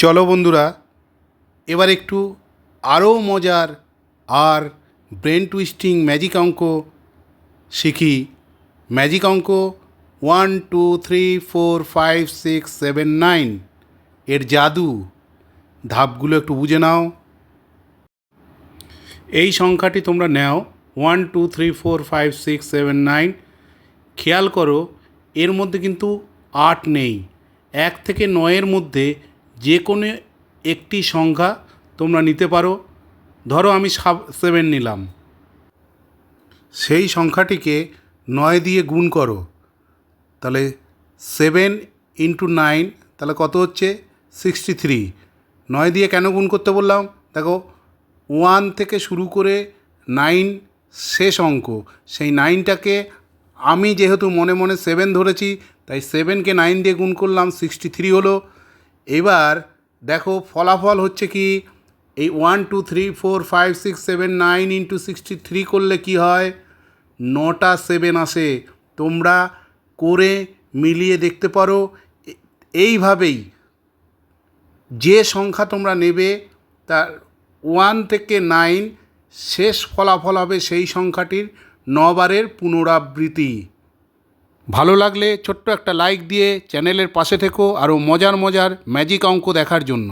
চলো বন্ধুরা, এবার একটু আরও মজার আর ব্রেন টুইস্টিং ম্যাজিক অঙ্ক শিখি। ম্যাজিক অঙ্ক 1 2 3 4 5 6 7 9 এর জাদু। ধাপগুলো একটু বুঝে নাও। এই সংখ্যাটি তোমরা নাও 1 2 3 4 5 6 7 9। খেয়াল করো, এর মধ্যে কিন্তু 8 নেই। 1 থেকে 9-এর মধ্যে যে কোনো একটি সংখ্যা তোমরা নিতে পারো। ধরো আমি 7 নিলাম, সেই সংখ্যাটিকে 9 দিয়ে গুণ করো। তাহলে 7 ইন্টু 9, তাহলে কত হচ্ছে? 63। 9 দিয়ে কেন গুণ করতে বললাম? দেখো, 1 থেকে শুরু করে 9 শেষ অঙ্ক, সেই 9টাকে আমি যেহেতু মনে মনে 7 ধরেছি, তাই 7কে 9 দিয়ে গুণ করলাম, 63 হলো। এবার দেখো ফলাফল হচ্ছে কি, এই 1 2 3 4 5 6 7 9 ইন্টু 63 করলে কি হয়? 9টা 7 আসে। তোমরা করে মিলিয়ে দেখতে পারো। এইভাবেই যে সংখ্যা তোমরা নেবে তার 1 থেকে 9 শেষ ফলাফল হবে সেই সংখ্যাটির 9 বারের পুনরাবৃত্তি। ভালো লাগলে ছোট্ট একটা লাইক দিয়ে চ্যানেলের পাশে থেকো আরও মজার মজার ম্যাজিক অঙ্ক দেখার জন্য।